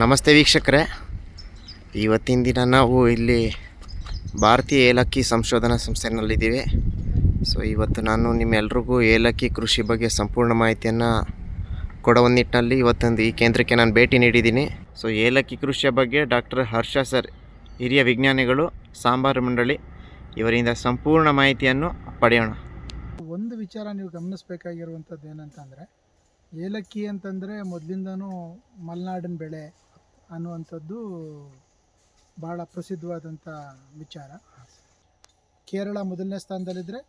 ನಮಸ್ತೆ ವೀಕ್ಷಕರೇ, ಇವತ್ತಿನ ದಿನ ನಾವು ಇಲ್ಲಿ ಭಾರತೀಯ ಏಲಕ್ಕಿ ಸಂಶೋಧನಾ ಸಂಸ್ಥೆಯಲ್ಲಿದ್ದೀವಿ. ಸೊ ಇವತ್ತು ನಾನು ನಿಮ್ಮೆಲ್ರಿಗೂ ಏಲಕ್ಕಿ ಕೃಷಿ ಬಗ್ಗೆ ಸಂಪೂರ್ಣ ಮಾಹಿತಿಯನ್ನು ಕೊಡುವ ನಿಟ್ಟಿನಲ್ಲಿ ಇವತ್ತೊಂದು ಈ ಕೇಂದ್ರಕ್ಕೆ ನಾನು ಭೇಟಿ ನೀಡಿದ್ದೀನಿ. ಸೊ ಏಲಕ್ಕಿ ಕೃಷಿಯ ಬಗ್ಗೆ ಡಾಕ್ಟರ್ ಹರ್ಷ ಸರ್, ಹಿರಿಯ ವಿಜ್ಞಾನಿಗಳು, ಸಾಂಬಾರು ಮಂಡಳಿ, ಇವರಿಂದ ಸಂಪೂರ್ಣ ಮಾಹಿತಿಯನ್ನು ಪಡೆಯೋಣ. ಒಂದು ವಿಚಾರ ನೀವು ಗಮನಿಸಬೇಕಾಗಿರುವಂಥದ್ದು ಏನಂತಂದರೆ, ಏಲಕ್ಕಿ ಅಂತಂದರೆ ಮೊದಲಿಂದನೂ ಮಲೆನಾಡಿನ ಬೆಳೆ ಅನ್ನುವಂಥದ್ದು ಭಾಳ ಪ್ರಸಿದ್ಧವಾದಂಥ ವಿಚಾರ. ಕೇರಳ ಮೊದಲನೇ ಸ್ಥಾನದಲ್ಲಿದ್ದರೆ,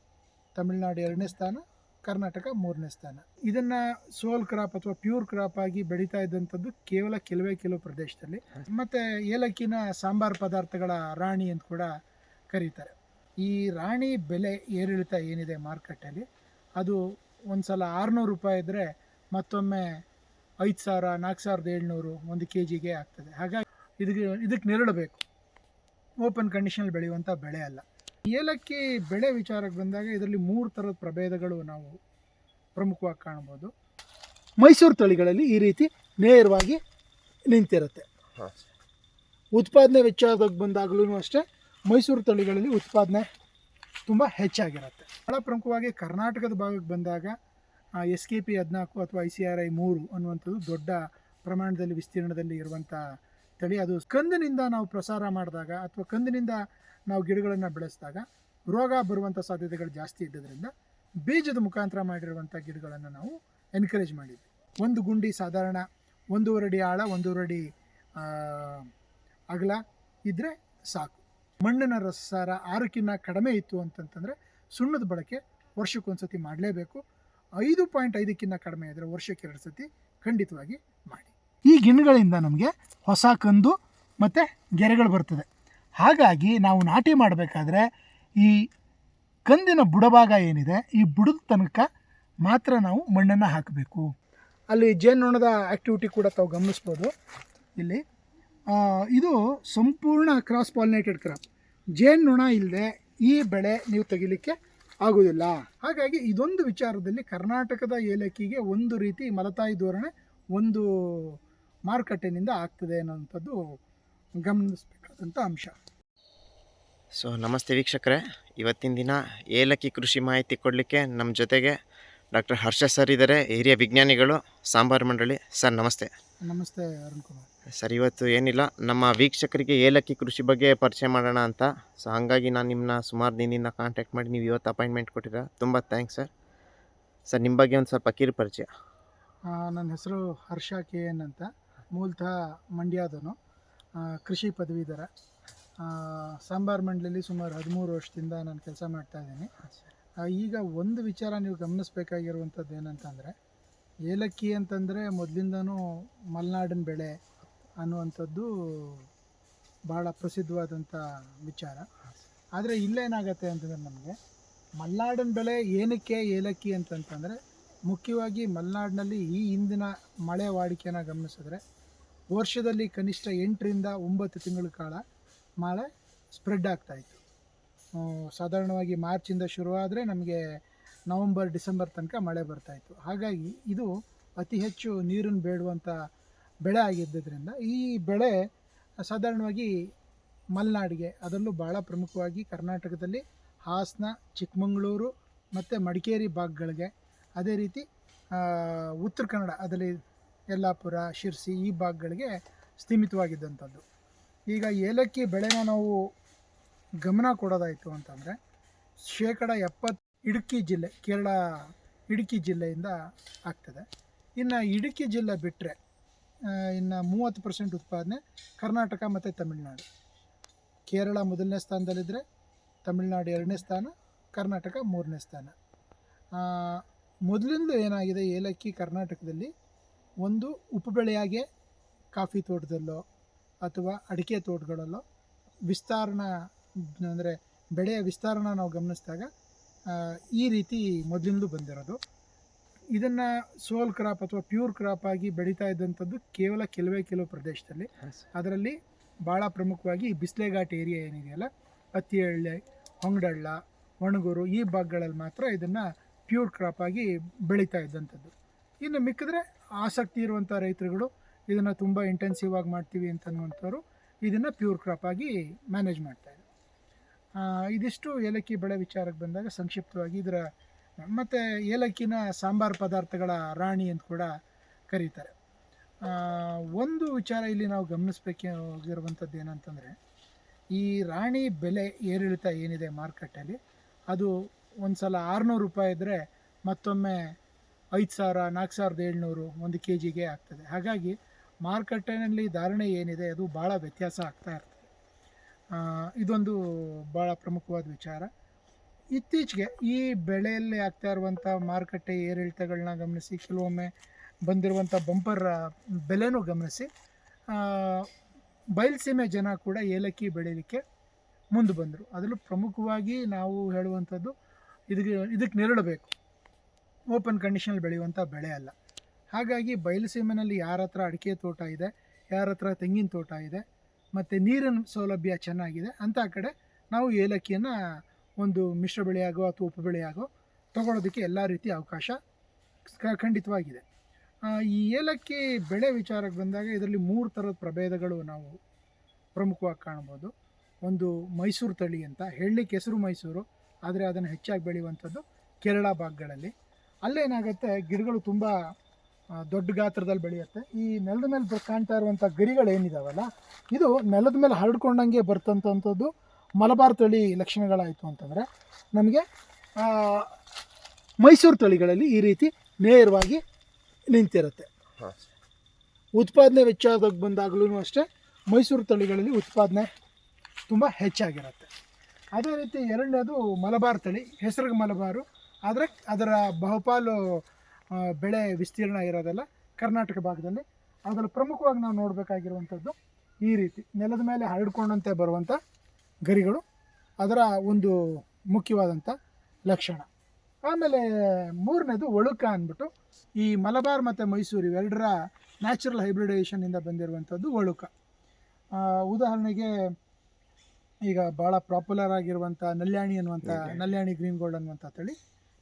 ತಮಿಳುನಾಡು ಎರಡನೇ ಸ್ಥಾನ, ಕರ್ನಾಟಕ ಮೂರನೇ ಸ್ಥಾನ. ಇದನ್ನು ಸೋಲ್ ಕ್ರಾಪ್ ಅಥವಾ ಪ್ಯೂರ್ ಕ್ರಾಪ್ ಆಗಿ ಬೆಳೀತಾ ಇದ್ದಂಥದ್ದು ಕೇವಲ ಕೆಲವು ಪ್ರದೇಶದಲ್ಲಿ. ಮತ್ತು ಏಲಕ್ಕಿನ ಸಾಂಬಾರು ಪದಾರ್ಥಗಳ ರಾಣಿ ಅಂತ ಕೂಡ ಕರೀತಾರೆ. ಈ ರಾಣಿ ಬೆಲೆ ಏರಿಳಿತ ಏನಿದೆ ಮಾರುಕಟ್ಟೆಯಲ್ಲಿ, ಅದು ಒಂದು ಸಲ 600 ರೂಪಾಯಿ ಇದ್ದರೆ ಮತ್ತೊಮ್ಮೆ 5,000, 4,700 ಒಂದು KGಗೆ ಆಗ್ತದೆ. ಹಾಗಾಗಿ ಇದಕ್ಕೆ ನೆರಳಬೇಕು, ಓಪನ್ ಕಂಡೀಷನಲ್ಲಿ ಬೆಳೆಯುವಂಥ ಬೆಳೆ ಅಲ್ಲ. ಏಲಕ್ಕಿ ಬೆಳೆ ವಿಚಾರಕ್ಕೆ ಬಂದಾಗ ಇದರಲ್ಲಿ 3 ಥರದ ಪ್ರಭೇದಗಳು ನಾವು ಪ್ರಮುಖವಾಗಿ ಕಾಣ್ಬೋದು. ಮೈಸೂರು ತಳಿಗಳಲ್ಲಿ ಈ ರೀತಿ ನೇರವಾಗಿ ನಿಂತಿರುತ್ತೆ. ಉತ್ಪಾದನೆ ವೆಚ್ಚಕ್ಕೆ ಬಂದಾಗಲೂ ಅಷ್ಟೇ ಮೈಸೂರು ತಳಿಗಳಲ್ಲಿ ಉತ್ಪಾದನೆ ತುಂಬ ಹೆಚ್ಚಾಗಿರುತ್ತೆ. ಭಾಳ ಪ್ರಮುಖವಾಗಿ ಕರ್ನಾಟಕದ ಭಾಗಕ್ಕೆ ಬಂದಾಗ SKP 14 ಅಥವಾ ICRI 3 ಅನ್ನುವಂಥದ್ದು ದೊಡ್ಡ ಪ್ರಮಾಣದಲ್ಲಿ ವಿಸ್ತೀರ್ಣದಲ್ಲಿ ಇರುವಂಥ ತಳಿ. ಅದು ಕಂದಿನಿಂದ ನಾವು ಪ್ರಸಾರ ಮಾಡಿದಾಗ ಅಥವಾ ಕಂದಿನಿಂದ ನಾವು ಗಿಡಗಳನ್ನು ಬೆಳೆಸಿದಾಗ ರೋಗ ಬರುವಂಥ ಸಾಧ್ಯತೆಗಳು ಜಾಸ್ತಿ ಇದ್ದರಿಂದ ಬೀಜದ ಮುಖಾಂತರ ಮಾಡಿರುವಂಥ ಗಿಡಗಳನ್ನು ನಾವು ಎನ್ಕರೇಜ್ ಮಾಡಿದ್ವಿ. ಒಂದು ಗುಂಡಿ ಸಾಧಾರಣ 1.5 ಅಡಿ ಆಳ, 1.5 ಅಡಿ ಅಗಲ ಇದ್ದರೆ ಸಾಕು. ಮಣ್ಣಿನ ರಸಸಾರ 6ಕ್ಕಿಂತ ಕಡಿಮೆ ಇತ್ತು ಅಂತಂತಂದರೆ ಸುಣ್ಣದ ಬಳಕೆ ವರ್ಷಕ್ಕೊಂದು ಸತಿ ಮಾಡಲೇಬೇಕು. 5.5ಕ್ಕಿಂತ ಕಡಿಮೆ ಇದ್ದರೆ ವರ್ಷಕ್ಕೆ 2 ಸತಿ ಖಂಡಿತವಾಗಿ ಮಾಡಿ. ಈ ಗಿಣ್ಣಗಳಿಂದ ನಮಗೆ ಹೊಸ ಕಂದು ಮತ್ತು ಗೆರೆಗಳು ಬರ್ತದೆ. ಹಾಗಾಗಿ ನಾವು ನಾಟಿ ಮಾಡಬೇಕಾದ್ರೆ ಈ ಕಂದಿನ ಬುಡಭಾಗ ಏನಿದೆ, ಈ ಬುಡದ ತನಕ ಮಾತ್ರ ನಾವು ಮಣ್ಣನ್ನು ಹಾಕಬೇಕು. ಅಲ್ಲಿ ಜೇನುನೊಣದ ಆ್ಯಕ್ಟಿವಿಟಿ ಕೂಡ ತಾವು ಗಮನಿಸ್ಬೋದು. ಇಲ್ಲಿ ಇದು ಸಂಪೂರ್ಣ ಕ್ರಾಸ್ ಪಾಲಿನೇಟೆಡ್ ಕ್ರಾಪ್. ಜೇನುನೊಣ ಇಲ್ಲದೆ ಈ ಬೆಳೆ ನೀವು ತೆಗಿಲಿಕ್ಕೆ ಆಗೋದಿಲ್ಲ. ಹಾಗಾಗಿ ಇದೊಂದು ವಿಚಾರದಲ್ಲಿ ಕರ್ನಾಟಕದ ಏಲಕ್ಕಿಗೆ ಒಂದು ರೀತಿ ಮಲತಾಯಿ ಧೋರಣೆ ಒಂದು ಮಾರುಕಟ್ಟೆನಿಂದ ಆಗ್ತದೆ ಅನ್ನೋಂಥದ್ದು ಗಮನಿಸಬೇಕಾದಂಥ ಅಂಶ. ಸೊ ನಮಸ್ತೆ ವೀಕ್ಷಕರೇ, ಇವತ್ತಿನ ದಿನ ಏಲಕ್ಕಿ ಕೃಷಿ ಮಾಹಿತಿ ಕೊಡಲಿಕ್ಕೆ ನಮ್ಮ ಜೊತೆಗೆ ಡಾಕ್ಟರ್ ಹರ್ಷ ಸರ್ ಇದ್ದಾರೆ, ಹಿರಿಯ ವಿಜ್ಞಾನಿಗಳು, ಸಾಂಬಾರು ಮಂಡಳಿ. ಸರ್ ನಮಸ್ತೆ. ನಮಸ್ತೆ ಅರುಣ್ ಕುಮಾರ್ ಸರ್, ಇವತ್ತು ಏನಿಲ್ಲ, ನಮ್ಮ ವೀಕ್ಷಕರಿಗೆ ಏಲಕ್ಕಿ ಕೃಷಿ ಬಗ್ಗೆ ಪರಿಚಯ ಮಾಡೋಣ ಅಂತ. ಸೊ ಹಾಗಾಗಿ ನಾನು ನಿಮ್ಮನ್ನ ಸುಮಾರು ದಿನದಿಂದ ಕಾಂಟ್ಯಾಕ್ಟ್ ಮಾಡಿ ನೀವು ಇವತ್ತು ಅಪಾಯಿಂಟ್ಮೆಂಟ್ ಕೊಟ್ಟಿರ, ತುಂಬ ಥ್ಯಾಂಕ್ಸ್ ಸರ್. ಸರ್, ನಿಮ್ಮ ಬಗ್ಗೆ ಒಂದು ಸ್ವಲ್ಪ ಕಿರು ಪರಿಚಯ. ನನ್ನ ಹೆಸರು ಹರ್ಷ KN ಅಂತ, ಮೂಲತಃ ಮಂಡ್ಯದವನು, ಕೃಷಿ ಪದವೀಧರ. ಸಾಂಬಾರು ಮಂಡಳಿಯಲ್ಲಿ ಸುಮಾರು 13 ವರ್ಷದಿಂದ ನಾನು ಕೆಲಸ ಮಾಡ್ತಾಯಿದ್ದೀನಿ. ಈಗ ಒಂದು ವಿಚಾರ ನೀವು ಗಮನಿಸಬೇಕಾಗಿರುವಂಥದ್ದು ಏನಂತಂದರೆ, ಏಲಕ್ಕಿ ಅಂತಂದರೆ ಮೊದಲಿಂದನೂ ಮಲೆನಾಡಿನ ಬೆಳೆ ಅನ್ನುವಂಥದ್ದು ಭಾಳ ಪ್ರಸಿದ್ಧವಾದಂಥ ವಿಚಾರ. ಆದರೆ ಇಲ್ಲೇನಾಗತ್ತೆ ಅಂತಂದರೆ, ನಮಗೆ ಮಲೆನಾಡಿನ ಬೆಳೆ ಏನಕ್ಕೆ ಏಲಕ್ಕಿ ಅಂತಂತಂದರೆ, ಮುಖ್ಯವಾಗಿ ಮಲೆನಾಡಿನಲ್ಲಿ ಈ ಹಿಂದಿನ ಮಳೆ ವಾಡಿಕೆಯನ್ನು ಗಮನಿಸಿದ್ರೆ ವರ್ಷದಲ್ಲಿ ಕನಿಷ್ಠ 8ರಿಂದ 9 ತಿಂಗಳ ಕಾಲ ಮಳೆ ಸ್ಪ್ರೆಡ್ ಆಗ್ತಾಯಿತ್ತು. ಸಾಧಾರಣವಾಗಿ ಮಾರ್ಚಿಂದ ಶುರುವಾದರೆ ನಮಗೆ ನವಂಬರ್, ಡಿಸೆಂಬರ್ ತನಕ ಮಳೆ ಬರ್ತಾಯಿತ್ತು. ಹಾಗಾಗಿ ಇದು ಅತಿ ಹೆಚ್ಚು ನೀರನ್ನು ಬೇಡುವಂಥ ಬೆಳೆ ಆಗಿದ್ದರಿಂದ ಈ ಬೆಳೆ ಸಾಧಾರಣವಾಗಿ ಮಲೆನಾಡಿಗೆ, ಅದರಲ್ಲೂ ಭಾಳ ಪ್ರಮುಖವಾಗಿ ಕರ್ನಾಟಕದಲ್ಲಿ ಹಾಸನ, ಚಿಕ್ಕಮಗಳೂರು ಮತ್ತು ಮಡಿಕೇರಿ ಭಾಗಗಳಿಗೆ, ಅದೇ ರೀತಿ ಉತ್ತರ ಕನ್ನಡ, ಅದರಲ್ಲಿ ಯಲ್ಲಾಪುರ, ಶಿರ್ಸಿ ಈ ಭಾಗಗಳಿಗೆ ಸೀಮಿತವಾಗಿದ್ದಂಥದ್ದು. ಈಗ ಏಲಕ್ಕಿ ಬೆಳೆನ ನಾವು ಗಮನ ಕೊಡೋದಾಯಿತು ಅಂತಂದರೆ, 70% ಇಡುಕ್ಕಿ ಜಿಲ್ಲೆ, ಕೇರಳ ಇಡುಕ್ಕಿ ಜಿಲ್ಲೆಯಿಂದ ಆಗ್ತದೆ. ಇನ್ನು ಇಡುಕ್ಕಿ ಜಿಲ್ಲೆ ಬಿಟ್ಟರೆ ಇನ್ನು 30% ಉತ್ಪಾದನೆ ಕರ್ನಾಟಕ ಮತ್ತು ತಮಿಳುನಾಡು. ಕೇರಳ ಮೊದಲನೇ ಸ್ಥಾನದಲ್ಲಿದ್ದರೆ, ತಮಿಳುನಾಡು ಎರಡನೇ ಸ್ಥಾನ, ಕರ್ನಾಟಕ ಮೂರನೇ ಸ್ಥಾನ. ಮೊದಲಿಂದ ಏನಾಗಿದೆ, ಏಲಕ್ಕಿ ಕರ್ನಾಟಕದಲ್ಲಿ ಒಂದು ಉಪಬೆಳೆಯಾಗೆ ಕಾಫಿ ತೋಟದಲ್ಲೋ ಅಥವಾ ಅಡಿಕೆ ತೋಟಗಳಲ್ಲೋ ವಿಸ್ತಾರಣ, ಅಂದರೆ ಬೆಳೆಯ ವಿಸ್ತಾರಣ ನಾವು ಗಮನಿಸಿದಾಗ ಈ ರೀತಿ ಮೊದಲಿಂದಲೂ ಬಂದಿರೋದು. ಇದನ್ನು ಸೋಲ್ ಕ್ರಾಪ್ ಅಥವಾ ಪ್ಯೂರ್ ಕ್ರಾಪ್ ಆಗಿ ಬೆಳೀತಾ ಇದ್ದಂಥದ್ದು ಕೇವಲ ಕೆಲವು ಪ್ರದೇಶದಲ್ಲಿ. ಅದರಲ್ಲಿ ಭಾಳ ಪ್ರಮುಖವಾಗಿ ಬಿಸ್ಲೆಘಾಟ್ ಏರಿಯಾ ಏನಿದೆಯಲ್ಲ, ಹತ್ತಿಹಳ್ಳಿ, ಹೊಂಗಡಳ್ಳ, ಒಣಗೂರು ಈ ಭಾಗಗಳಲ್ಲಿ ಮಾತ್ರ ಇದನ್ನು ಪ್ಯೂರ್ ಕ್ರಾಪ್ ಆಗಿ ಬೆಳೀತಾ ಇದ್ದಂಥದ್ದು. ಇನ್ನು ಮಿಕ್ಕಿದ್ರೆ ಆಸಕ್ತಿ ಇರುವಂಥ ರೈತರುಗಳು ಇದನ್ನು ತುಂಬ ಇಂಟೆನ್ಸಿವ್ ಆಗಿ ಮಾಡ್ತೀವಿ ಅಂತನ್ನುವಂಥವ್ರು ಇದನ್ನು ಪ್ಯೂರ್ ಕ್ರಾಪ್ ಆಗಿ ಮ್ಯಾನೇಜ್ ಮಾಡ್ತಾಯಿದ್ದಾರೆ. ಇದಿಷ್ಟು ಏಲಕ್ಕಿ ಬೆಳೆ ವಿಚಾರಕ್ಕೆ ಬಂದಾಗ ಸಂಕ್ಷಿಪ್ತವಾಗಿ ಇದರ. ಮತ್ತು ಏಲಕ್ಕಿನ ಸಾಂಬಾರು ಪದಾರ್ಥಗಳ ರಾಣಿ ಅಂತ ಕೂಡ ಕರೀತಾರೆ. ಒಂದು ವಿಚಾರ ಇಲ್ಲಿ ನಾವು ಗಮನಿಸಬೇಕಾಗಿರುವಂಥದ್ದು ಏನಂತಂದರೆ, ಈ ರಾಣಿ ಬೆಲೆ ಏರಿಳಿತ ಏನಿದೆ ಮಾರ್ಕೆಟಲ್ಲಿ, ಅದು ಒಂದು ಸಲ 600 ರೂಪಾಯಿ ಇದ್ದರೆ ಮತ್ತೊಮ್ಮೆ 5,000 4,700 ಒಂದು ಕೆ ಜಿಗೆ ಆಗ್ತದೆ. ಹಾಗಾಗಿ ಮಾರುಕಟ್ಟೆಯಲ್ಲಿ ಧಾರಣೆ ಏನಿದೆ ಅದು ಭಾಳ ವ್ಯತ್ಯಾಸ ಆಗ್ತಾ ಇರ್ತದೆ. ಇದೊಂದು ಭಾಳ ಪ್ರಮುಖವಾದ ವಿಚಾರ. ಇತ್ತೀಚೆಗೆ ಈ ಬೆಳೆಯಲ್ಲಿ ಆಗ್ತಾ ಇರುವಂಥ ಮಾರುಕಟ್ಟೆ ಏರಿಳಿತಗಳನ್ನ ಗಮನಿಸಿ, ಕೆಲವೊಮ್ಮೆ ಬಂದಿರುವಂಥ ಬಂಪರ್ ಬೆಲೆನೂ ಗಮನಿಸಿ, ಬಯಲುಸೀಮೆ ಜನ ಕೂಡ ಏಲಕ್ಕಿ ಬೆಳೀಲಿಕ್ಕೆ ಮುಂದೆ ಬಂದರು. ಅದರಲ್ಲೂ ಪ್ರಮುಖವಾಗಿ ನಾವು ಹೇಳುವಂಥದ್ದು, ಇದಕ್ಕೆ ನೆರಳಬೇಕು, ಓಪನ್ ಕಂಡೀಷನಲ್ಲಿ ಬೆಳೆಯುವಂಥ ಬೆಳೆ ಅಲ್ಲ. ಹಾಗಾಗಿ ಬಯಲುಸೀಮೆನಲ್ಲಿ ಯಾರ ಹತ್ರ ಅಡಿಕೆ ತೋಟ ಇದೆ, ಯಾರ ಹತ್ರ ತೆಂಗಿನ ತೋಟ ಇದೆ, ಮತ್ತು ನೀರಿನ ಸೌಲಭ್ಯ ಚೆನ್ನಾಗಿದೆ, ಅಂಥ ಕಡೆ ನಾವು ಏಲಕ್ಕಿಯನ್ನು ಒಂದು ಮಿಶ್ರ ಬೆಳೆಯಾಗೋ ಅಥವಾ ಉಪ ಬೆಳೆಯಾಗೋ ತೊಗೊಳೋದಕ್ಕೆ ಎಲ್ಲ ರೀತಿಯ ಅವಕಾಶ ಖಂಡಿತವಾಗಿದೆ. ಈ ಏಲಕ್ಕಿ ಬೆಳೆ ವಿಚಾರಕ್ಕೆ ಬಂದಾಗ ಇದರಲ್ಲಿ 3 ಥರದ ಪ್ರಭೇದಗಳು ನಾವು ಪ್ರಮುಖವಾಗಿ ಕಾಣ್ಬೋದು. ಒಂದು ಮೈಸೂರು ತಳಿ ಅಂತ, ಹೇಳಲಿಕ್ಕೆ ಹೆಸರು ಮೈಸೂರು, ಆದರೆ ಅದನ್ನು ಹೆಚ್ಚಾಗಿ ಬೆಳೆಯುವಂಥದ್ದು ಕೇರಳ ಭಾಗಗಳಲ್ಲಿ. ಅಲ್ಲೇನಾಗುತ್ತೆ, ಗಿಡಗಳು ತುಂಬ ದೊಡ್ಡ ಗಾತ್ರದಲ್ಲಿ ಬೆಳೆಯುತ್ತೆ. ಈ ನೆಲದ ಮೇಲೆ ಕಾಣ್ತಾ ಇರುವಂಥ ಗರಿಗಳೇನಿದಾವಲ್ಲ, ಇದು ನೆಲದ ಮೇಲೆ ಹರಡ್ಕೊಂಡಂಗೆ ಬರ್ತಂಥದ್ದು ಮಲಬಾರ್ ತಳಿ ಲಕ್ಷಣಗಳಾಯಿತು ಅಂತಂದರೆ, ನಮಗೆ ಮೈಸೂರು ತಳಿಗಳಲ್ಲಿ ಈ ರೀತಿ ನೇರವಾಗಿ ನಿಂತಿರುತ್ತೆ. ಉತ್ಪಾದನೆ ವೆಚ್ಚದಾಗ ಬಂದಾಗಲೂ ಅಷ್ಟೇ ಮೈಸೂರು ತಳಿಗಳಲ್ಲಿ ಉತ್ಪಾದನೆ ತುಂಬ ಹೆಚ್ಚಾಗಿರುತ್ತೆ. ಅದೇ ರೀತಿ ಎರಡನೇದು ಮಲಬಾರ್ ತಳಿ, ಹೆಸರಿಗೆ ಮಲಬಾರು, ಆದರೆ ಅದರ ಬಹುಪಾಲು ಬೆಳೆ ವಿಸ್ತೀರ್ಣ ಇರೋದಲ್ಲ ಕರ್ನಾಟಕ ಭಾಗದಲ್ಲಿ. ಅದರಲ್ಲಿ ಪ್ರಮುಖವಾಗಿ ನಾವು ನೋಡಬೇಕಾಗಿರುವಂಥದ್ದು ಈ ರೀತಿ ನೆಲದ ಮೇಲೆ ಹರಡ್ಕೊಂಡಂತೆ ಬರುವಂಥ ಗರಿಗಳು, ಅದರ ಒಂದು ಮುಖ್ಯವಾದಂಥ ಲಕ್ಷಣ. ಆಮೇಲೆ ಮೂರನೇದು ಒಳುಕ ಅಂದ್ಬಿಟ್ಟು, ಈ ಮಲಬಾರ್ ಮತ್ತು ಮೈಸೂರು ಇವೆರಡರ ನ್ಯಾಚುರಲ್ ಹೈಬ್ರಿಡೇಷನಿಂದ ಬಂದಿರುವಂಥದ್ದು ಒಳುಕ. ಉದಾಹರಣೆಗೆ ಈಗ ಭಾಳ ಪಾಪ್ಯುಲರ್ ಆಗಿರುವಂಥ ನಲ್ಯಾಣಿ ಅನ್ನುವಂಥ, ನಲ್ಯಾಣಿ ಗ್ರೀನ್ ಗೋಲ್ಡ್ ಅನ್ನುವಂಥ ತಳಿ,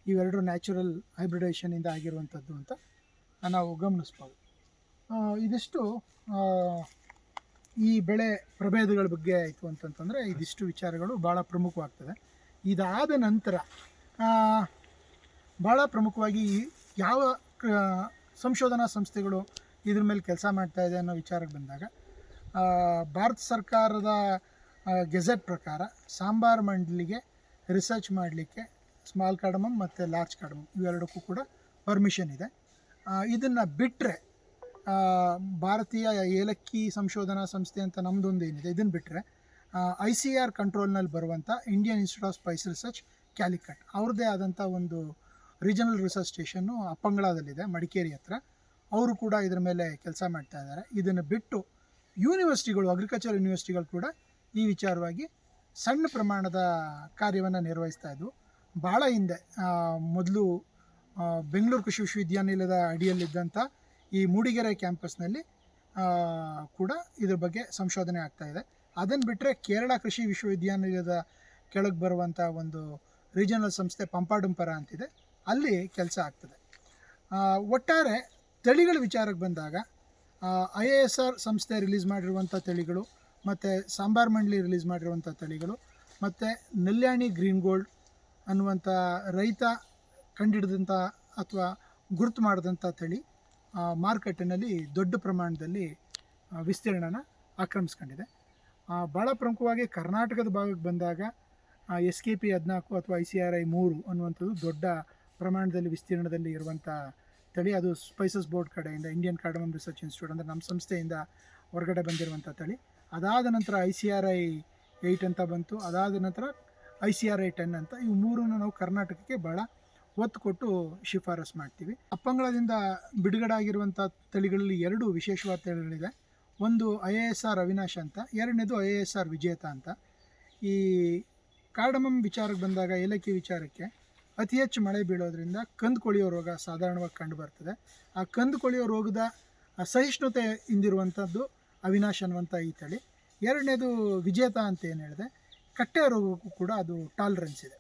ಇವೆರಡೂ ನ್ಯಾಚುರಲ್ ಹೈಬ್ರಿಡೇಷನಿಂದ ಆಗಿರುವಂಥದ್ದು ಅಂತ ನಾವು ಗಮನಿಸ್ಬೋದು. ಇದಿಷ್ಟು ಈ ಬೆಳೆ ಪ್ರಭೇದಗಳ ಬಗ್ಗೆ ಆಯಿತು ಅಂತಂತಂದರೆ, ಇದಿಷ್ಟು ವಿಚಾರಗಳು ಭಾಳ ಪ್ರಮುಖವಾಗ್ತದೆ. ಇದಾದ ನಂತರ ಭಾಳ ಪ್ರಮುಖವಾಗಿ ಯಾವ ಸಂಶೋಧನಾ ಸಂಸ್ಥೆಗಳು ಇದ್ರ ಮೇಲೆ ಕೆಲಸ ಮಾಡ್ತಾಯಿದೆ ಅನ್ನೋ ವಿಚಾರಕ್ಕೆ ಬಂದಾಗ, ಭಾರತ ಸರ್ಕಾರದ ಗೆಜೆಟ್ ಪ್ರಕಾರ ಸಾಂಬಾರು ಮಂಡಳಿಗೆ ರಿಸರ್ಚ್ ಮಾಡಲಿಕ್ಕೆ ಸ್ಮಾಲ್ ಕಾರ್ಡಮಮ್ ಮತ್ತು ಲಾರ್ಜ್ ಕಾರ್ಡಮಮ್ ಇವೆರಡಕ್ಕೂ ಕೂಡ ಪರ್ಮಿಷನ್ ಇದೆ. ಇದನ್ನು ಬಿಟ್ಟರೆ ಭಾರತೀಯ ಏಲಕ್ಕಿ ಸಂಶೋಧನಾ ಸಂಸ್ಥೆ ಅಂತ ನಮ್ಮದೊಂದು ಏನಿದೆ, ಇದನ್ನು ಬಿಟ್ಟರೆ ICAR ಕಂಟ್ರೋಲ್ನಲ್ಲಿ ಬರುವಂಥ Indian institute of Spice research Calicut, ಅವ್ರದ್ದೇ ಆದಂಥ ಒಂದು ರೀಜನಲ್ ರಿಸರ್ಚ್ ಸ್ಟೇಷನ್ನು ಅಪ್ಪಂಗಳದಲ್ಲಿದೆ, ಮಡಿಕೇರಿ ಹತ್ರ. ಅವರು ಕೂಡ ಇದರ ಮೇಲೆ ಕೆಲಸ ಮಾಡ್ತಾ ಇದ್ದಾರೆ. ಇದನ್ನು ಬಿಟ್ಟು ಯೂನಿವರ್ಸಿಟಿಗಳು, ಅಗ್ರಿಕಲ್ಚರ್ ಯೂನಿವರ್ಸಿಟಿಗಳು ಕೂಡ ಈ ವಿಚಾರವಾಗಿ ಸಣ್ಣ ಪ್ರಮಾಣದ ಕಾರ್ಯವನ್ನು ನಿರ್ವಹಿಸ್ತಾ ಇದ್ವು. ಭಾಳ ಹಿಂದೆ ಮೊದಲು ಬೆಂಗಳೂರು ಕೃಷಿ ವಿಶ್ವವಿದ್ಯಾನಿಲಯದ ಅಡಿಯಲ್ಲಿದ್ದಂಥ ಈ ಮೂಡಿಗೆರೆ ಕ್ಯಾಂಪಸ್ನಲ್ಲಿ ಕೂಡ ಇದ್ರ ಬಗ್ಗೆ ಸಂಶೋಧನೆ ಆಗ್ತಾಯಿದೆ. ಅದನ್ನು ಬಿಟ್ಟರೆ ಕೇರಳ ಕೃಷಿ ವಿಶ್ವವಿದ್ಯಾನಿಲಯದ ಕೆಳಗೆ ಬರುವಂಥ ಒಂದು ರೀಜನಲ್ ಸಂಸ್ಥೆ ಪಂಪಾಡುಂಪರ ಅಂತಿದೆ, ಅಲ್ಲಿ ಕೆಲಸ ಆಗ್ತದೆ. ಒಟ್ಟಾರೆ ತಳಿಗಳ ವಿಚಾರಕ್ಕೆ ಬಂದಾಗ IISR ಸಂಸ್ಥೆ ರಿಲೀಸ್ ಮಾಡಿರುವಂಥ ತಳಿಗಳು, ಮತ್ತು ಸಾಂಬಾರು ಮಂಡಳಿ ರಿಲೀಸ್ ಮಾಡಿರುವಂಥ ತಳಿಗಳು, ಮತ್ತು ನಲ್ಯಾಣಿ ಗ್ರೀನ್ ಗೋಲ್ಡ್ ಅನ್ನುವಂಥ ರೈತ ಕಂಡಿಡಿದಂಥ ಅಥವಾ ಗುರುತು ಮಾಡಿದಂಥ ತಳಿ ಮಾರುಕಟ್ಟೆನಲ್ಲಿ ದೊಡ್ಡ ಪ್ರಮಾಣದಲ್ಲಿ ವಿಸ್ತೀರ್ಣನ ಆಕ್ರಮಿಸ್ಕೊಂಡಿದೆ. ಭಾಳ ಪ್ರಮುಖವಾಗಿ ಕರ್ನಾಟಕದ ಭಾಗಕ್ಕೆ ಬಂದಾಗ SKP 14 ಅಥವಾ ICRI 3 ಅನ್ನುವಂಥದ್ದು ದೊಡ್ಡ ಪ್ರಮಾಣದಲ್ಲಿ ವಿಸ್ತೀರ್ಣದಲ್ಲಿ ಇರುವಂಥ ತಳಿ. ಅದು ಸ್ಪೈಸಸ್ ಬೋರ್ಡ್ ಕಡೆಯಿಂದ, ಇಂಡಿಯನ್ ಕಾರ್ಡಮಮ್ ರಿಸರ್ಚ್ ಇನ್ಸ್ಟಿಟ್ಯೂಟ್ ಅಂದರೆ ನಮ್ಮ ಸಂಸ್ಥೆಯಿಂದ ಹೊರಗಡೆ ಬಂದಿರುವಂಥ ತಳಿ. ಅದಾದ ನಂತರ ICRI 8 ಅಂತ ಬಂತು, ಅದಾದ ನಂತರ ICRI 10 ಅಂತ. ಇವು ಮೂರನ್ನು ನಾವು ಕರ್ನಾಟಕಕ್ಕೆ ಭಾಳ ಒತ್ತು ಕೊಟ್ಟು ಶಿಫಾರಸು ಮಾಡ್ತೀವಿ. ಅಪ್ಪಂಗಳದಿಂದ ಬಿಡುಗಡೆ ಆಗಿರುವಂಥ ತಳಿಗಳಲ್ಲಿ 2 ವಿಶೇಷವಾದ ತಳಿಗಳಿದೆ. ಒಂದು IISR ಅವಿನಾಶ್ ಅಂತ, ಎರಡನೇದು IISR ವಿಜೇತ ಅಂತ. ಈ ಕಾರ್ಡಮಮ್ ವಿಚಾರಕ್ಕೆ ಬಂದಾಗ, ಏಲಕ್ಕಿ ವಿಚಾರಕ್ಕೆ ಅತಿ ಹೆಚ್ಚು ಮಳೆ ಬೀಳೋದ್ರಿಂದ ಕಂದು ಕೊಳೆಯೋ ರೋಗ ಸಾಧಾರಣವಾಗಿ ಕಂಡುಬರ್ತದೆ. ಆ ಕಂದು ಕೊಳೆಯೋ ರೋಗದ ಸಹಿಷ್ಣುತೆ ಇಂದಿರುವಂಥದ್ದು ಅವಿನಾಶ್ ಅನ್ನುವಂಥ ಈ ತಳಿ. ಎರಡನೇದು ವಿಜೇತ ಅಂತ ಏನು ಹೇಳಿದೆ, ಕಟ್ಟೆ ರೋಗಕ್ಕೂ ಕೂಡ ಅದು ಟಾಲರೆನ್ಸ್ ಇದೆ.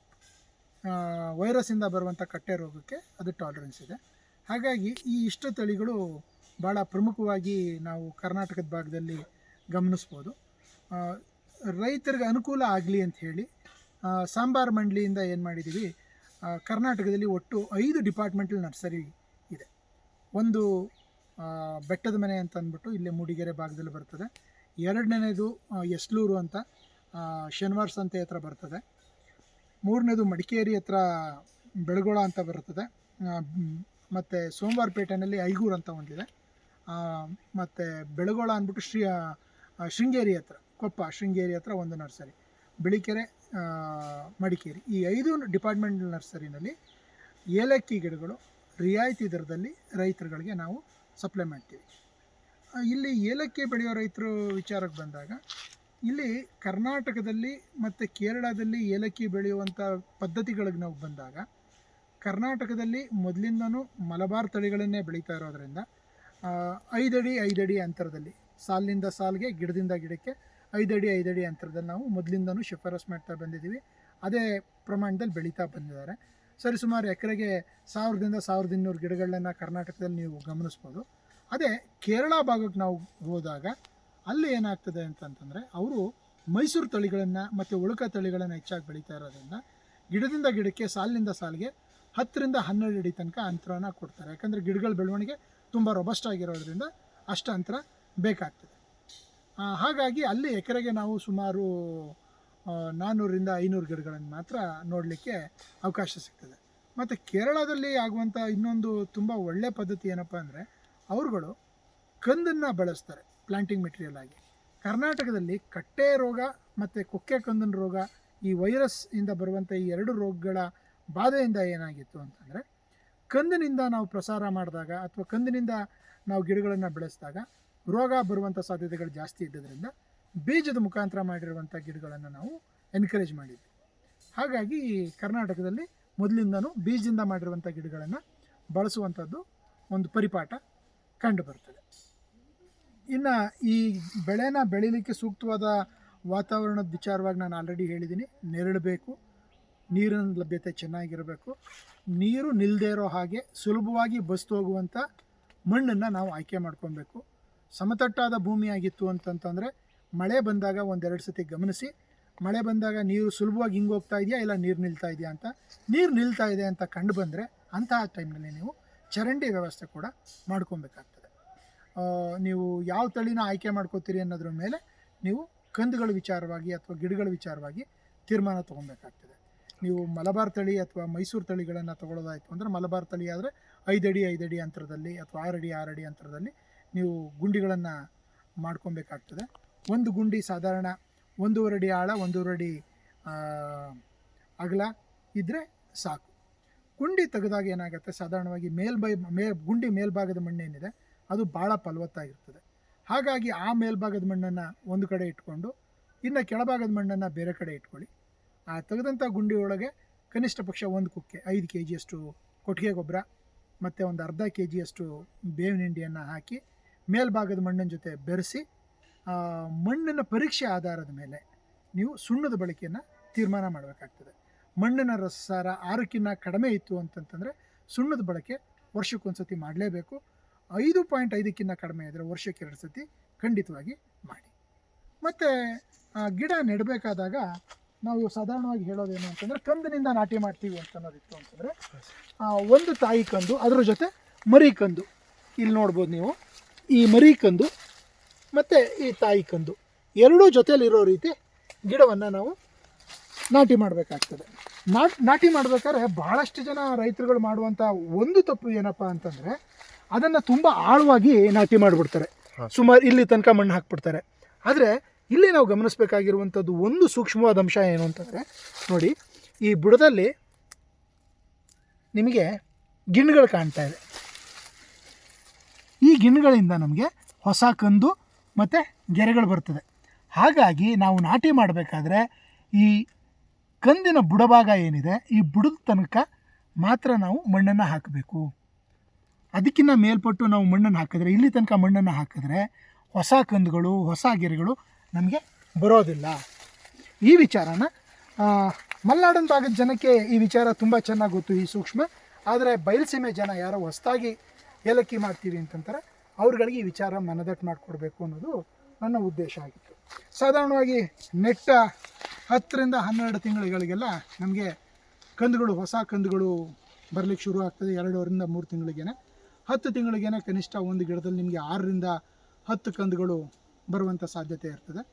ವೈರಸ್ಸಿಂದ ಬರುವಂಥ ಕಟ್ಟೆ ರೋಗಕ್ಕೆ ಅದು ಟಾಲರೆನ್ಸ್ ಇದೆ. ಹಾಗಾಗಿ ಈ ಇಷ್ಟು ತಳಿಗಳು ಭಾಳ ಪ್ರಮುಖವಾಗಿ ನಾವು ಕರ್ನಾಟಕದ ಭಾಗದಲ್ಲಿ ಗಮನಿಸ್ಬೋದು. ರೈತರಿಗೆ ಅನುಕೂಲ ಆಗಲಿ ಅಂತ ಹೇಳಿ ಸಾಂಬಾರ್ ಮಂಡಳಿಯಿಂದ ಏನು ಮಾಡಿದ್ದೀವಿ, ಕರ್ನಾಟಕದಲ್ಲಿ ಒಟ್ಟು 5 ಡಿಪಾರ್ಟ್ಮೆಂಟಲ್ ನರ್ಸರಿ ಇದೆ. ಒಂದು ಬೆಟ್ಟದ ಮನೆ ಅಂತ ಅಂದ್ಬಿಟ್ಟು ಇಲ್ಲೇ ಮೂಡಿಗೆರೆ ಭಾಗದಲ್ಲಿ ಬರ್ತದೆ. ಎರಡನೇದು ಎಸ್ಲೂರು ಅಂತ ಶನಿವಾರ ಸಂತೆ ಹತ್ರ ಬರ್ತದೆ. ಮೂರನೇದು ಮಡಿಕೇರಿ ಹತ್ರ ಬೆಳಗೊಳ ಅಂತ ಬರ್ತದೆ. ಮತ್ತು ಸೋಮವಾರಪೇಟೆನಲ್ಲಿ ಐಗೂರು ಅಂತ ಒಂದಿದೆ. ಮತ್ತು ಬೆಳಗೊಳ ಅಂದ್ಬಿಟ್ಟು ಶೃಂಗೇರಿ ಹತ್ರ, ಕೊಪ್ಪ ಶೃಂಗೇರಿ ಹತ್ರ ಒಂದು ನರ್ಸರಿ, ಬಿಳಿಕೆರೆ, ಮಡಿಕೇರಿ. ಈ 5 ಡಿಪಾರ್ಟ್ಮೆಂಟಲ್ ನರ್ಸರಿನಲ್ಲಿ ಏಲಕ್ಕಿ ಗಿಡಗಳು ರಿಯಾಯಿತಿ ದರದಲ್ಲಿ ರೈತರುಗಳಿಗೆ ನಾವು ಸಪ್ಲೈ ಮಾಡ್ತೀವಿ. ಇಲ್ಲಿ ಏಲಕ್ಕಿ ಬೆಳೆಯೋ ರೈತರು ವಿಚಾರಕ್ಕೆ ಬಂದಾಗ, ಇಲ್ಲಿ ಕರ್ನಾಟಕದಲ್ಲಿ ಮತ್ತು ಕೇರಳದಲ್ಲಿ ಏಲಕ್ಕಿ ಬೆಳೆಯುವಂಥ ಪದ್ಧತಿಗಳಿಗೆ ನಾವು ಬಂದಾಗ, ಕರ್ನಾಟಕದಲ್ಲಿ ಮೊದಲಿಂದನೂ ಮಲಬಾರ್ ತಳಿಗಳನ್ನೇ ಬೆಳೀತಾ ಇರೋದರಿಂದ 5 ಅಡಿ ಅಂತರದಲ್ಲಿ, ಸಾಲಿನಿಂದ ಸಾಲಿಗೆ, ಗಿಡದಿಂದ ಗಿಡಕ್ಕೆ 5 ಅಡಿ ಅಂತರದಲ್ಲಿ ನಾವು ಮೊದಲಿಂದನೂ ಶಿಫಾರಸ್ ಮಾಡ್ತಾ ಬಂದಿದ್ದೀವಿ. ಅದೇ ಪ್ರಮಾಣದಲ್ಲಿ ಬೆಳೀತಾ ಬಂದಿದ್ದಾರೆ. ಸರಿಸುಮಾರು ಎಕರೆಗೆ 1000ರಿಂದ 1200 ಗಿಡಗಳನ್ನ ಕರ್ನಾಟಕದಲ್ಲಿ ನೀವು ಗಮನಿಸ್ಬೋದು. ಅದೇ ಕೇರಳ ಭಾಗಕ್ಕೆ ನಾವು ಹೋದಾಗ ಅಲ್ಲಿ ಏನಾಗ್ತದೆ ಅಂತಂತಂದರೆ, ಅವರು ಮೈಸೂರು ತಳಿಗಳನ್ನು ಮತ್ತು ಉಳುಕ ತಳಿಗಳನ್ನು ಹೆಚ್ಚಾಗಿ ಬೆಳೀತಾ ಇರೋದ್ರಿಂದ ಗಿಡದಿಂದ ಗಿಡಕ್ಕೆ, ಸಾಲಿನಿಂದ ಸಾಲಿಗೆ 10ರಿಂದ 12 ಅಡಿ ತನಕ ಅಂತರನ ಕೊಡ್ತಾರೆ. ಯಾಕಂದರೆ ಗಿಡಗಳ ಬೆಳವಣಿಗೆ ತುಂಬ ರೊಬಸ್ಟ್ ಆಗಿರೋದ್ರಿಂದ ಅಷ್ಟು ಅಂತರ ಬೇಕಾಗ್ತದೆ. ಹಾಗಾಗಿ ಅಲ್ಲಿ ಎಕರೆಗೆ ನಾವು ಸುಮಾರು 400ರಿಂದ 500 ಗಿಡಗಳನ್ನು ಮಾತ್ರ ನೋಡಲಿಕ್ಕೆ ಅವಕಾಶ ಸಿಗ್ತದೆ. ಮತ್ತು ಕೇರಳದಲ್ಲಿ ಆಗುವಂಥ ಇನ್ನೊಂದು ತುಂಬ ಒಳ್ಳೆಯ ಪದ್ಧತಿ ಏನಪ್ಪ ಅಂದರೆ, ಅವರುಗಳು ಕಂದನ್ನು ಬಳಸ್ತಾರೆ ಪ್ಲಾಂಟಿಂಗ್ ಮೆಟೀರಿಯಲ್ ಆಗಿ. ಕರ್ನಾಟಕದಲ್ಲಿ ಕಟ್ಟೆ ರೋಗ ಮತ್ತು ಕೊಕ್ಕೆ ಕಂದನ ರೋಗ, ಈ ವೈರಸ್ ಇಂದ ಬರುವಂಥ ಈ 2 ರೋಗಗಳ ಬಾಧೆಯಿಂದ ಏನಾಗಿತ್ತು ಅಂತಂದರೆ, ಕಂದಿನಿಂದ ನಾವು ಪ್ರಸಾರ ಮಾಡಿದಾಗ ಅಥವಾ ಕಂದಿನಿಂದ ನಾವು ಗಿಡಗಳನ್ನು ಬೆಳೆಸಿದಾಗ ರೋಗ ಬರುವಂಥ ಸಾಧ್ಯತೆಗಳು ಜಾಸ್ತಿ ಇದ್ದರಿಂದ ಬೀಜದ ಮುಖಾಂತರ ಮಾಡಿರುವಂಥ ಗಿಡಗಳನ್ನು ನಾವು ಎನ್ಕರೇಜ್ ಮಾಡಿದ್ವಿ. ಹಾಗಾಗಿ ಕರ್ನಾಟಕದಲ್ಲಿ ಮೊದಲಿಂದನೂ ಬೀಜದಿಂದ ಮಾಡಿರುವಂಥ ಗಿಡಗಳನ್ನು ಬಳಸುವಂಥದ್ದು ಒಂದು ಪರಿಪಾಠ ಕಂಡು ಬರ್ತದೆ. ಇನ್ನು ಈ ಬೆಳೆನ ಬೆಳೀಲಿಕ್ಕೆ ಸೂಕ್ತವಾದ ವಾತಾವರಣದ ವಿಚಾರವಾಗಿ ನಾನು ಆಲ್ರೆಡಿ ಹೇಳಿದ್ದೀನಿ. ನೆರಳು ಬೇಕು, ನೀರಿನ ಲಭ್ಯತೆ ಚೆನ್ನಾಗಿರಬೇಕು, ನೀರು ನಿಲ್ಲದೇ ಇರೋ ಹಾಗೆ ಸುಲಭವಾಗಿ ಬಸ್ತು ಹೋಗುವಂಥ ಮಣ್ಣನ್ನು ನಾವು ಆಯ್ಕೆ ಮಾಡ್ಕೊಬೇಕು. ಸಮತಟ್ಟಾದ ಭೂಮಿ ಆಗಿತ್ತು ಅಂತಂತಂದರೆ ಮಳೆ ಬಂದಾಗ 1-2 ಸತಿ ಗಮನಿಸಿ, ಮಳೆ ಬಂದಾಗ ನೀರು ಸುಲಭವಾಗಿ ಹಿಂಗೆ ಹೋಗ್ತಾ ಇದೆಯಾ ಇಲ್ಲ ನೀರು ನಿಲ್ತಾ ಇದೆಯಾ ಅಂತ. ನೀರು ನಿಲ್ತಾ ಇದೆ ಅಂತ ಕಂಡು ಬಂದರೆ ಅಂತಹ ಟೈಮ್ನಲ್ಲಿ ನೀವು ಚರಂಡಿ ವ್ಯವಸ್ಥೆ ಕೂಡ ಮಾಡ್ಕೊಬೇಕಾಗ್ತದೆ. ನೀವು ಯಾವ ತಳಿನ ಆಯ್ಕೆ ಮಾಡ್ಕೋತೀರಿ ಅನ್ನೋದ್ರ ಮೇಲೆ ನೀವು ಕಂದುಗಳ ವಿಚಾರವಾಗಿ ಅಥವಾ ಗಿಡಗಳ ವಿಚಾರವಾಗಿ ತೀರ್ಮಾನ ತೊಗೊಬೇಕಾಗ್ತದೆ. ನೀವು ಮಲಬಾರ್ ತಳಿ ಅಥವಾ ಮೈಸೂರು ತಳಿಗಳನ್ನು ತೊಗೊಳ್ಳೋದಾಯಿತು ಅಂದರೆ, ಮಲಬಾರ್ ತಳಿ ಆದರೆ 5 ಅಡಿ ಅಂತರದಲ್ಲಿ ಅಥವಾ 6 ಅಡಿ ಅಂತರದಲ್ಲಿ ನೀವು ಗುಂಡಿಗಳನ್ನು ಮಾಡ್ಕೊಬೇಕಾಗ್ತದೆ. ಒಂದು ಗುಂಡಿ ಸಾಧಾರಣ 1.5 ಅಡಿ ಆಳ, 1.5 ಅಡಿ ಅಗಲ ಇದ್ದರೆ ಸಾಕು. ಗುಂಡಿ ತೆಗೆದಾಗ ಏನಾಗುತ್ತೆ, ಸಾಧಾರಣವಾಗಿ ಗುಂಡಿ ಮೇಲ್ಭಾಗದ ಮಣ್ಣೇನಿದೆ ಅದು ಭಾಳ ಫಲವತ್ತಾಗಿರ್ತದೆ. ಹಾಗಾಗಿ ಆ ಮೇಲ್ಭಾಗದ ಮಣ್ಣನ್ನು ಒಂದು ಕಡೆ ಇಟ್ಕೊಂಡು ಇನ್ನು ಕೆಳಭಾಗದ ಮಣ್ಣನ್ನು ಬೇರೆ ಕಡೆ ಇಟ್ಕೊಳ್ಳಿ. ಆ ತೆಗೆದಂಥ ಗುಂಡಿ ಒಳಗೆ ಕನಿಷ್ಠ ಪಕ್ಷ 1 ಕುಕ್ಕೆ 5 kgಯಷ್ಟು ಕೊಟ್ಟಿಗೆ ಗೊಬ್ಬರ ಮತ್ತು ಒಂದು ಅರ್ಧ kgಯಷ್ಟು ಬೇವಿನ ಹಿಂಡಿಯನ್ನು ಹಾಕಿ ಮೇಲ್ಭಾಗದ ಮಣ್ಣಿನ ಜೊತೆ ಬೆರೆಸಿ, ಮಣ್ಣಿನ ಪರೀಕ್ಷೆ ಆಧಾರದ ಮೇಲೆ ನೀವು ಸುಣ್ಣದ ಬಳಕೆಯನ್ನು ತೀರ್ಮಾನ ಮಾಡಬೇಕಾಗ್ತದೆ. ಮಣ್ಣಿನ ರಸಸಾರ 6ಕ್ಕಿಂತ ಕಡಿಮೆ ಇತ್ತು ಅಂತಂತಂದರೆ ಸುಣ್ಣದ ಬಳಕೆ ವರ್ಷಕ್ಕೊಂದು ಸತಿ ಮಾಡಲೇಬೇಕು. 5.5ಕ್ಕಿಂತ ಕಡಿಮೆ ಇದ್ದರೆ ವರ್ಷಕ್ಕೆ 2 ಸತಿ ಖಂಡಿತವಾಗಿ ಮಾಡಿ. ಮತ್ತು ಗಿಡ ನೆಡಬೇಕಾದಾಗ ನಾವು ಸಾಧಾರಣವಾಗಿ ಹೇಳೋದೇನು ಅಂತಂದರೆ, ಕಂದಿನಿಂದ ನಾಟಿ ಮಾಡ್ತೀವಿ ಅಂತ ಅನ್ನೋದಿತ್ತು ಅಂತಂದರೆ, ಒಂದು ತಾಯಿ ಕಂದು, ಅದರ ಜೊತೆ ಮರಿ ಕಂದು, ಇಲ್ಲಿ ನೋಡ್ಬೋದು ನೀವು, ಈ ಮರಿ ಕಂದು ಮತ್ತು ಈ ತಾಯಿ ಕಂದು ಎರಡೂ ಜೊತೆಯಲ್ಲಿರೋ ರೀತಿ ಗಿಡವನ್ನು ನಾವು ನಾಟಿ ಮಾಡಬೇಕಾಗ್ತದೆ. ನಾಟಿ ಮಾಡಬೇಕಾದ್ರೆ ಭಾಳಷ್ಟು ಜನ ರೈತರುಗಳು ಮಾಡುವಂಥ ಒಂದು ತಪ್ಪು ಏನಪ್ಪ ಅಂತಂದರೆ, ಅದನ್ನು ತುಂಬ ಆಳವಾಗಿ ನಾಟಿ ಮಾಡಿಬಿಡ್ತಾರೆ. ಸುಮಾರು ಇಲ್ಲಿ ತನಕ ಮಣ್ಣು ಹಾಕ್ಬಿಡ್ತಾರೆ. ಆದರೆ ಇಲ್ಲಿ ನಾವು ಗಮನಿಸಬೇಕಾಗಿರುವಂಥದ್ದು ಒಂದು ಸೂಕ್ಷ್ಮವಾದ ಅಂಶ ಏನು ಅಂತಂದರೆ, ನೋಡಿ, ಈ ಬುಡದಲ್ಲಿ ನಿಮಗೆ ಗಿಣ್ಣುಗಳು ಕಾಣ್ತಾ ಇದೆ. ಈ ಗಿಣ್ಣುಗಳಿಂದ ನಮಗೆ ಹೊಸ ಕಂದು ಮತ್ತು ಗೆರೆಗಳು ಬರ್ತದೆ. ಹಾಗಾಗಿ ನಾವು ನಾಟಿ ಮಾಡಬೇಕಾದ್ರೆ ಈ ಕಂದಿನ ಬುಡಭಾಗ ಏನಿದೆ, ಈ ಬುಡದ ತನಕ ಮಾತ್ರ ನಾವು ಮಣ್ಣನ್ನು ಹಾಕಬೇಕು. ಅದಕ್ಕಿಂತ ಮೇಲ್ಪಟ್ಟು ನಾವು ಮಣ್ಣನ್ನು ಹಾಕಿದ್ರೆ, ಇಲ್ಲಿ ತನಕ ಮಣ್ಣನ್ನು ಹಾಕಿದ್ರೆ ಹೊಸ ಕಂದುಗಳು, ಹೊಸ ಗೆರೆಗಳು ನಮಗೆ ಬರೋದಿಲ್ಲ. ಈ ವಿಚಾರನ ಮಲೆನಾಡಿನ ಭಾಗದ ಜನಕ್ಕೆ ಈ ವಿಚಾರ ತುಂಬ ಚೆನ್ನಾಗಿ ಗೊತ್ತು, ಈ ಸೂಕ್ಷ್ಮ. ಆದರೆ ಬಯಲುಸೀಮೆ ಜನ ಯಾರೋ ಹೊಸದಾಗಿ ಏಲಕ್ಕಿ ಮಾಡ್ತೀವಿ ಅಂತಂತಾರೆ, ಅವ್ರುಗಳಿಗೆ ಈ ವಿಚಾರ ಮನದಟ್ಟು ಮಾಡಿಕೊಡ್ಬೇಕು ಅನ್ನೋದು ನನ್ನ ಉದ್ದೇಶ ಆಗಿತ್ತು. ಸಾಧಾರಣವಾಗಿ ನೆಟ್ಟ 10ರಿಂದ 12 ತಿಂಗಳಿಗೆಲ್ಲ ನಮಗೆ ಕಂದುಗಳು, ಹೊಸ ಕಂದುಗಳು ಬರಲಿಕ್ಕೆ ಶುರು ಆಗ್ತದೆ. 2ರಿಂದ 3 ತಿಂಗಳಿಗೇನೆ. 10 ತಿಂಗಳಿಗೇನೆ ಕನಿಷ್ಠ ಒಂದು ಗಿಡದಲ್ಲಿ ನಿಮಗೆ 6ರಿಂದ 10 ಕಂದುಗಳು ಬರುವಂಥ ಸಾಧ್ಯತೆ ಇರ್ತದೆ.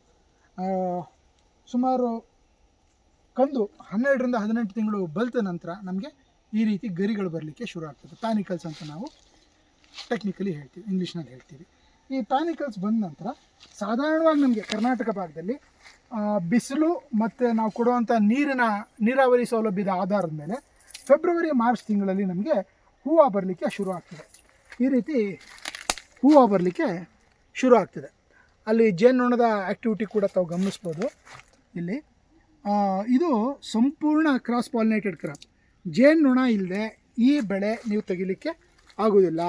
ಸುಮಾರು ಕಂದು 12ರಿಂದ 18 ತಿಂಗಳು ಬಲಿತ ನಂತರ ನಮಗೆ ಈ ರೀತಿ ಗರಿಗಳು ಬರಲಿಕ್ಕೆ ಶುರು ಆಗ್ತದೆ. ಪ್ಯಾನಿಕಲ್ಸ್ ಅಂತ ನಾವು ಟೆಕ್ನಿಕಲಿ ಹೇಳ್ತೀವಿ, ಇಂಗ್ಲೀಷ್ನಲ್ಲಿ ಹೇಳ್ತೀವಿ. ಈ ಪ್ಯಾನಿಕಲ್ಸ್ ಬಂದ ನಂತರ ಸಾಧಾರಣವಾಗಿ ನಮಗೆ ಕರ್ನಾಟಕ ಭಾಗದಲ್ಲಿ ಬಿಸಿಲು ಮತ್ತು ನಾವು ಕೊಡುವಂಥ ನೀರಾವರಿ ಸೌಲಭ್ಯದ ಆಧಾರದ ಮೇಲೆ ಫೆಬ್ರವರಿ ಮಾರ್ಚ್ ತಿಂಗಳಲ್ಲಿ ನಮಗೆ ಹೂವು ಬರಲಿಕ್ಕೆ ಶುರು ಆಗ್ತದೆ. ಈ ರೀತಿ ಹೂವು ಬರಲಿಕ್ಕೆ ಶುರು ಆಗ್ತದೆ. ಅಲ್ಲಿ ಜೇನುನೊಣದ ಆ್ಯಕ್ಟಿವಿಟಿ ಕೂಡ ತಾವು ಗಮನಿಸ್ಬೋದು. ಇಲ್ಲಿ ಇದು ಸಂಪೂರ್ಣ ಕ್ರಾಸ್ ಪಾಲಿನೇಟೆಡ್ ಕ್ರಾಪ್. ಜೇನುನೊಣ ಇಲ್ಲದೆ ಈ ಬೆಳೆ ನೀವು ತೆಗಿಲಿಕ್ಕೆ ಆಗೋದಿಲ್ಲ.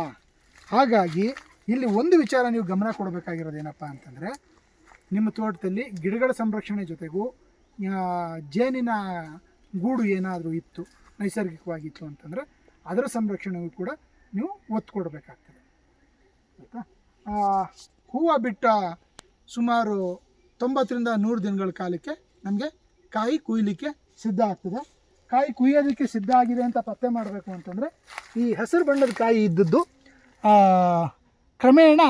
ಹಾಗಾಗಿ ಇಲ್ಲಿ ಒಂದು ವಿಚಾರ ನೀವು ಗಮನ ಕೊಡಬೇಕಾಗಿರೋದು ಏನಪ್ಪ ಅಂತಂದರೆ, ನಿಮ್ಮ ತೋಟದಲ್ಲಿ ಗಿಡಗಳ ಸಂರಕ್ಷಣೆ ಜೊತೆಗೂ ಜೇನಿನ ಗೂಡು ಏನಾದರೂ ಇತ್ತು, ನೈಸರ್ಗಿಕವಾಗಿತ್ತು ಅಂತಂದರೆ ಅದರ ಸಂರಕ್ಷಣೆಗೂ ಕೂಡ ನೀವು ಒತ್ತು ಕೊಡಬೇಕಾಗ್ತದೆ. ಆಯಿತಾ? ಹೂವು ಬಿಟ್ಟ ಸುಮಾರು 90ರಿಂದ 100 ದಿನಗಳ ಕಾಲಕ್ಕೆ ನಮಗೆ ಕಾಯಿ ಕುಯ್ಲಿಕ್ಕೆ ಸಿದ್ಧ ಆಗ್ತದೆ. ಕಾಯಿ ಕುಯ್ಯೋದಕ್ಕೆ ಸಿದ್ಧ ಆಗಿದೆ ಅಂತ ಪತ್ತೆ ಮಾಡಬೇಕು ಅಂತಂದರೆ ಈ ಹಸಿರು ಬಣ್ಣದ ಕಾಯಿ ಇದ್ದದ್ದು ಕ್ರಮೇಣ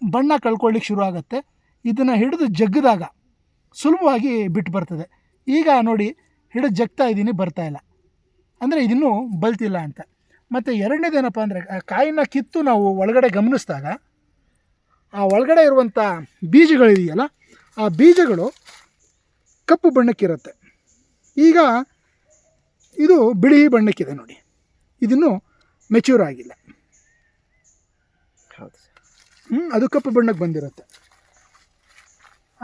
ಬಣ್ಣ ಕಳ್ಕೊಳ್ಳಿಕ್ಕೆ ಶುರು ಆಗುತ್ತೆ. ಇದನ್ನು ಹಿಡಿದು ಜಗ್ಗಿದಾಗ ಸುಲಭವಾಗಿ ಬಿಟ್ಟು ಬರ್ತದೆ. ಈಗ ನೋಡಿ, ಹಿಡಿದು ಜಗ್ತಾ ಇದ್ದೀನಿ, ಬರ್ತಾಯಿಲ್ಲ, ಅಂದರೆ ಇದನ್ನೂ ಬಲ್ತಿಲ್ಲ ಅಂತ. ಮತ್ತು ಎರಡನೇದೇನಪ್ಪ ಅಂದರೆ, ಕಾಯಿನ ಕಿತ್ತು ನಾವು ಒಳಗಡೆ ಗಮನಿಸಿದಾಗ ಆ ಒಳಗಡೆ ಇರುವಂಥ ಬೀಜಗಳಿದೆಯಲ್ಲ, ಆ ಬೀಜಗಳು ಕಪ್ಪು ಬಣ್ಣಕ್ಕಿರುತ್ತೆ. ಈಗ ಇದು ಬಿಳಿ ಬಣ್ಣಕ್ಕಿದೆ ನೋಡಿ, ಇದನ್ನು ಮೆಚ್ಯೂರ್ ಆಗಿಲ್ಲ. ಹೌದು ಸರ್. ಅದು ಕಪ್ಪು ಬಣ್ಣಕ್ಕೆ ಬಂದಿರುತ್ತೆ.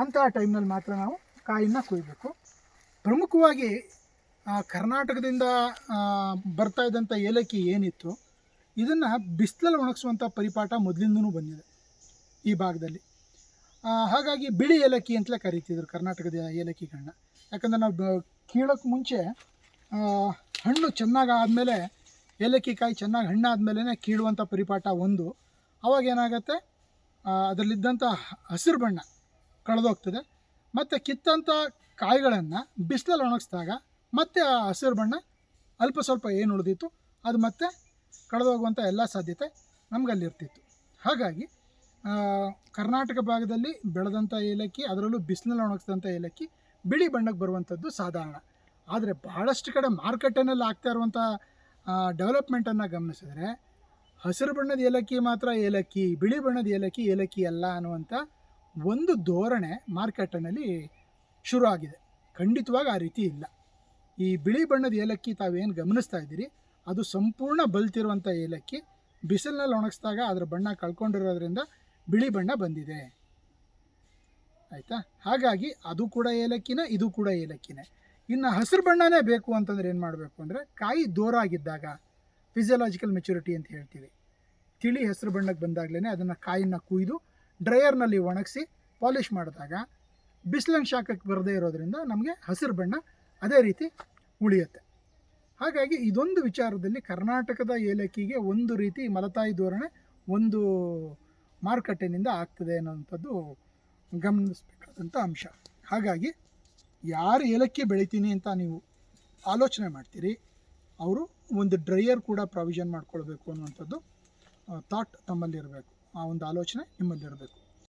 ಅಂತಹ ಟೈಮ್ನಲ್ಲಿ ಮಾತ್ರ ನಾವು ಕಾಯಿನ ಕೊಯ್ಬೇಕು. ಪ್ರಮುಖವಾಗಿ ಕರ್ನಾಟಕದಿಂದ ಬರ್ತಾ ಇದ್ದಂಥ ಏಲಕ್ಕಿ ಏನಿತ್ತು, ಇದನ್ನು ಬಿಸಿಲಲ್ಲಿ ಒಣಗಿಸುವಂಥ ಪರಿಪಾಠ ಮೊದಲಿಂದನೂ ಬಂದಿದೆ ಈ ಭಾಗದಲ್ಲಿ. ಹಾಗಾಗಿ ಬಿಳಿ ಏಲಕ್ಕಿ ಅಂತಲೇ ಕರೀತಿದ್ರು ಕರ್ನಾಟಕದ ಏಲಕ್ಕಿಗಳನ್ನ. ಯಾಕಂದರೆ ನಾವು ಕೀಳೋಕ್ಕೆ ಮುಂಚೆ ಹಣ್ಣು ಚೆನ್ನಾಗಿ ಆದಮೇಲೆ, ಏಲಕ್ಕಿ ಕಾಯಿ ಚೆನ್ನಾಗಿ ಹಣ್ಣಾದಮೇಲೆ ಕೀಳುವಂಥ ಪರಿಪಾಠ ಒಂದು. ಅವಾಗ ಏನಾಗುತ್ತೆ, ಅದರಲ್ಲಿದ್ದಂಥ ಹಸಿರು ಬಣ್ಣ ಕಳೆದೋಗ್ತದೆ. ಮತ್ತು ಕಿತ್ತಂಥ ಕಾಯಿಗಳನ್ನು ಬಿಸಿಲಲ್ಲಿ ಒಣಗಿಸಿದಾಗ ಮತ್ತೆ ಆ ಹಸಿರು ಬಣ್ಣ ಅಲ್ಪ ಸ್ವಲ್ಪ ಏನು ಉಳಿದಿತ್ತು ಅದು ಮತ್ತೆ ಕಳೆದೋಗುವಂಥ ಎಲ್ಲ ಸಾಧ್ಯತೆ ನಮಗಲ್ಲಿರ್ತಿತ್ತು. ಹಾಗಾಗಿ ಕರ್ನಾಟಕ ಭಾಗದಲ್ಲಿ ಬೆಳೆದಂಥ ಏಲಕ್ಕಿ, ಅದರಲ್ಲೂ ಬಿಸಿಲಲ್ಲಿ ಒಣಗಿಸಿದಂಥ ಏಲಕ್ಕಿ ಬಿಳಿ ಬಣ್ಣಕ್ಕೆ ಬರುವಂಥದ್ದು ಸಾಧಾರಣ. ಆದರೆ ಬಹಳಷ್ಟು ಕಡೆ ಮಾರುಕಟ್ಟೆನಲ್ಲಿ ಆಗ್ತಾ ಇರುವಂಥ ಡೆವಲಪ್ಮೆಂಟನ್ನು ಗಮನಿಸಿದ್ರೆ ಹಸಿರು ಬಣ್ಣದ ಏಲಕ್ಕಿ ಮಾತ್ರ ಏಲಕ್ಕಿ, ಬಿಳಿ ಬಣ್ಣದ ಏಲಕ್ಕಿ ಏಲಕ್ಕಿ ಅಲ್ಲ ಅನ್ನುವಂಥ ಒಂದು ಧೋರಣೆ ಮಾರುಕಟ್ಟೆನಲ್ಲಿ ಶುರು ಆಗಿದೆ. ಖಂಡಿತವಾಗಿ ಆ ರೀತಿ ಇಲ್ಲ. ಈ ಬಿಳಿ ಬಣ್ಣದ ಏಲಕ್ಕಿ ತಾವೇನು ಗಮನಿಸ್ತಾ ಇದ್ದೀರಿ, ಅದು ಸಂಪೂರ್ಣ ಬಲ್ತಿರುವಂಥ ಏಲಕ್ಕಿ. ಬಿಸಿಲಿನಲ್ಲಿ ಒಣಗಿಸಿದಾಗ ಅದರ ಬಣ್ಣ ಕಳ್ಕೊಂಡಿರೋದ್ರಿಂದ ಬಿಳಿ ಬಣ್ಣ ಬಂದಿದೆ. ಆಯಿತಾ? ಹಾಗಾಗಿ ಅದು ಕೂಡ ಏಲಕ್ಕಿನೇ, ಇದು ಕೂಡ ಏಲಕ್ಕಿನೇ. ಇನ್ನು ಹಸಿರು ಬಣ್ಣನೇ ಬೇಕು ಅಂತಂದರೆ ಏನು ಮಾಡಬೇಕು ಅಂದರೆ, ಕಾಯಿ ದೂರ ಆಗಿದ್ದಾಗ, ಫಿಸಿಯಲಾಜಿಕಲ್ ಮೆಚುರಿಟಿ ಅಂತ ಹೇಳ್ತೀವಿ, ತಿಳಿ ಹಸಿರು ಬಣ್ಣಕ್ಕೆ ಬಂದಾಗಲೇ ಅದನ್ನು ಕಾಯಿನ ಕುಯ್ದು ಡ್ರೈಯರ್ನಲ್ಲಿ ಒಣಗಿಸಿ ಪಾಲಿಷ್ ಮಾಡಿದಾಗ ಬಿಸಿಲಿನ ಶಾಖಕ್ಕೆ ಬರದೇ ಇರೋದ್ರಿಂದ ನಮಗೆ ಹಸಿರು ಬಣ್ಣ ಅದೇ ರೀತಿ ಉಳಿಯುತ್ತೆ. ಹಾಗಾಗಿ ಇದೊಂದು ವಿಚಾರದಲ್ಲಿ ಕರ್ನಾಟಕದ ಏಲಕ್ಕಿಗೆ ಒಂದು ರೀತಿ ಮಲತಾಯಿ ಧೋರಣೆ ಒಂದು ಮಾರುಕಟ್ಟೆನಿಂದ ಆಗ್ತದೆ ಅನ್ನೋಂಥದ್ದು ಗಮನಿಸಬೇಕಾದಂಥ ಅಂಶ. ಹಾಗಾಗಿ ಯಾರು ಏಲಕ್ಕಿ ಬೆಳಿತೀನಿ ಅಂತ ನೀವು ಆಲೋಚನೆ ಮಾಡ್ತೀರಿ, ಅವರು ಒಂದು ಡ್ರೈಯರ್ ಕೂಡ ಪ್ರಾವಿಷನ್ ಮಾಡ್ಕೊಳ್ಬೇಕು ಅನ್ನುವಂಥದ್ದು ಥಾಟ್ ತಮ್ಮಲ್ಲಿರಬೇಕು. ಆ ಒಂದು ಆಲೋಚನೆ ನಿಮ್ಮಲ್ಲಿರಬೇಕು.